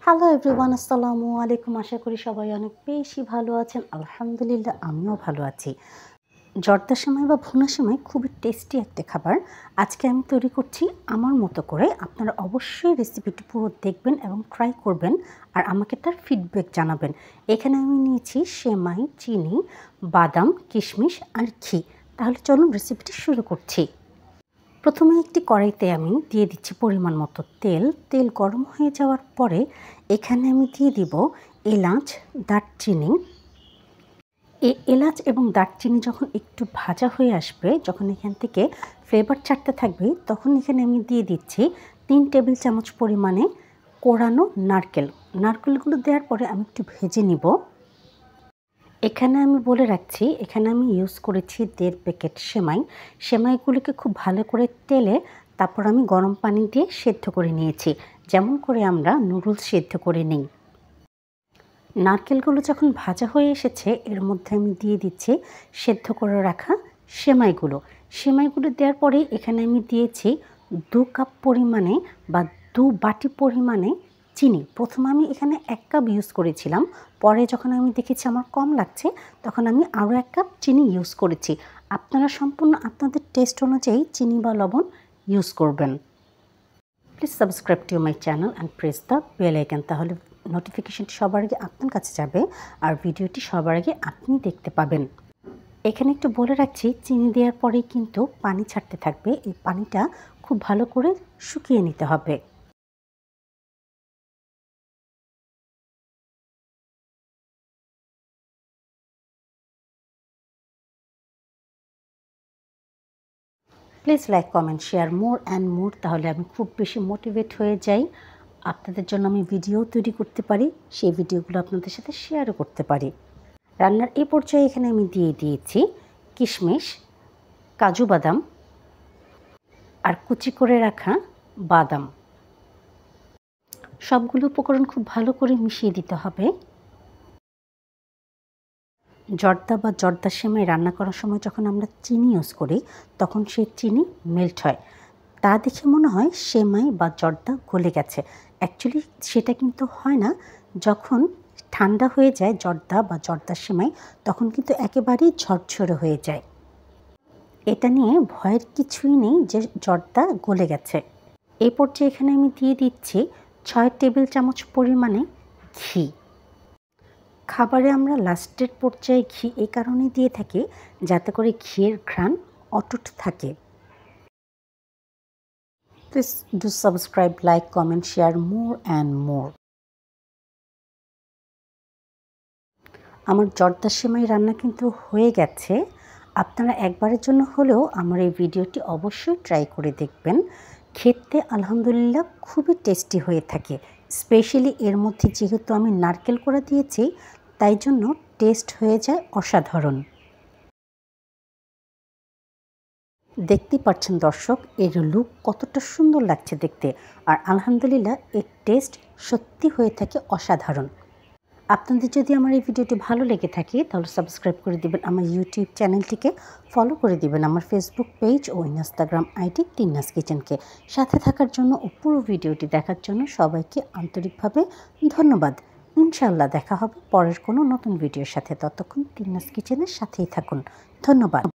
Hello everyone, আসসালামু আলাইকুম। আশা করি সবাই অনেক বেশি ভালো আছেন। আলহামদুলিল্লাহ, আমিও ভালো আছি। জর্দার সেমাই বা ভুনা সেমাই খুবই টেস্টি একটা খাবার। আজকে আমি তৈরি করছি আমার মতো করে। আপনারা অবশ্যই রেসিপিটি পুরো দেখবেন এবং ট্রাই করবেন আর আমাকে তার ফিডব্যাক জানাবেন। এখানে আমি নিয়েছি সেমাই, চিনি, বাদাম, কিশমিশ আর ঘি। তাহলে চলুন রেসিপিটি শুরু করছি। প্রথমে একটি কড়াইতে আমি দিয়ে দিচ্ছি পরিমাণ মতো তেল। তেল গরম হয়ে যাওয়ার পরে এখানে আমি দিয়ে দিব এলাচ, দারচিনি। এলাচ এবং দারচিনি যখন একটু ভাজা হয়ে আসবে, যখন এখান থেকে ফ্লেভার ছাড়তে থাকবে, তখন এখানে আমি দিয়ে দিচ্ছি 3 টেবিল চামচ পরিমাণে কোরানো নারকেল। নারকেলগুলো দেওয়ার পরে আমি একটু ভেজে নিব। এখানে আমি বলে রাখছি, এখানে আমি ইউজ করেছি 1.5 প্যাকেট সেমাই। সেমাইগুলোকে খুব ভালো করে তেলে তারপর আমি গরম পানি দিয়ে সেদ্ধ করে নিয়েছি, যেমন করে আমরা নুডলস সেদ্ধ করে নিই। নারকেলগুলো যখন ভাজা হয়ে এসেছে, এর মধ্যে আমি দিয়ে দিচ্ছি সেদ্ধ করে রাখা সেমাইগুলো। সেমাইগুলো দেওয়ার পরে এখানে আমি দিয়েছি 2 কাপ পরিমাণে বা 2 বাটি পরিমাণে চিনি। প্রথমে আমি এখানে 1 কাপ ইউজ করেছিলাম, পরে যখন আমি দেখেছি আমার কম লাগছে, তখন আমি আরও 1 কাপ চিনি ইউজ করেছি। আপনারা সম্পূর্ণ আপনাদের টেস্ট অনুযায়ী চিনি বা লবণ ইউজ করবেন। Please subscribe to my channel and press the bell icon, তাহলে নোটিফিকেশনটি সবার আগে আপনার কাছে যাবে আর ভিডিওটি সবার আগে আপনি দেখতে পাবেন। এখানে একটু বলে রাখছি, চিনি দেওয়ার পরেই কিন্তু পানি ছাড়তে থাকবে। এই পানিটা খুব ভালো করে শুকিয়ে নিতে হবে। Please like, comment, share more and more, তাহলে আমি খুব বেশি মোটিভেট হয়ে যাই। আপনাদের জন্য আমি ভিডিও তৈরি করতে পারি, সেই ভিডিওগুলো আপনাদের সাথে শেয়ারও করতে পারি। রান্নার এই পর্যায়ে এখানে আমি দিয়ে দিয়েছি কিশমিশ, কাজু বাদাম আর কুচি করে রাখা বাদাম। সবগুলো উপকরণ খুব ভালো করে মিশিয়ে দিতে হবে। জর্দা বা জর্দা সেমাই রান্না করার সময় যখন আমরা চিনি ইউজ করি, তখন সেই চিনি মেল্ট হয়। তা দেখে মনে হয় সেমাই বা জর্দা গলে গেছে। অ্যাকচুয়ালি সেটা কিন্তু হয় না। যখন ঠান্ডা হয়ে যায় জর্দা বা জর্দার সেমাই, তখন কিন্তু একেবারেই ঝরঝরে হয়ে যায়। এটা নিয়ে ভয়ের কিছুই নেই যে জর্দা গলে গেছে। এই পর্যায়ে এখানে আমি দিয়ে দিচ্ছি 6 টেবিল চামচ পরিমাণে ঘি। খাবারে আমরা লাস্টের পর্যায়ে ঘি এই কারণে দিয়ে থাকি, যাতে করে ঘিয়ের ঘ্রাণ অটুট থাকে। Please do subscribe, like, comment, share more and more. আমার জর্দা সেমাই রান্না কিন্তু হয়ে গেছে। আপনারা একবারের জন্য হলেও আমার এই ভিডিওটি অবশ্যই ট্রাই করে দেখবেন। খেতে আলহামদুলিল্লাহ খুবই টেস্টি হয়ে থাকে। স্পেশালি এর মধ্যে যেহেতু আমি নারকেল কোড়া দিয়েছি, তাই জন্য টেস্ট হয়ে যায় অসাধারণ। দেখতেই পাচ্ছেন দর্শক, এর লুক কতটা সুন্দর লাগছে দেখতে, আর আলহামদুলিল্লাহ এর টেস্ট সত্যি হয়ে থাকে অসাধারণ। আপনাদের যদি আমার এই ভিডিওটি ভালো লেগে থাকে, তাহলে সাবস্ক্রাইব করে দিবেন আমার ইউটিউব চ্যানেলটিকে, ফলো করে দিবেন আমার ফেসবুক পেজ ও ইনস্টাগ্রাম আইডি তিন্নাস কিচেনকে। সাথে থাকার জন্য ও পুরো ভিডিওটি দেখার জন্য সবাইকে আন্তরিকভাবে ধন্যবাদ। ইনশাআল্লাহ দেখা হবে পরের কোনো নতুন ভিডিওর সাথে। ততক্ষণ তিন্নাস কিচেনের সাথেই থাকুন। ধন্যবাদ।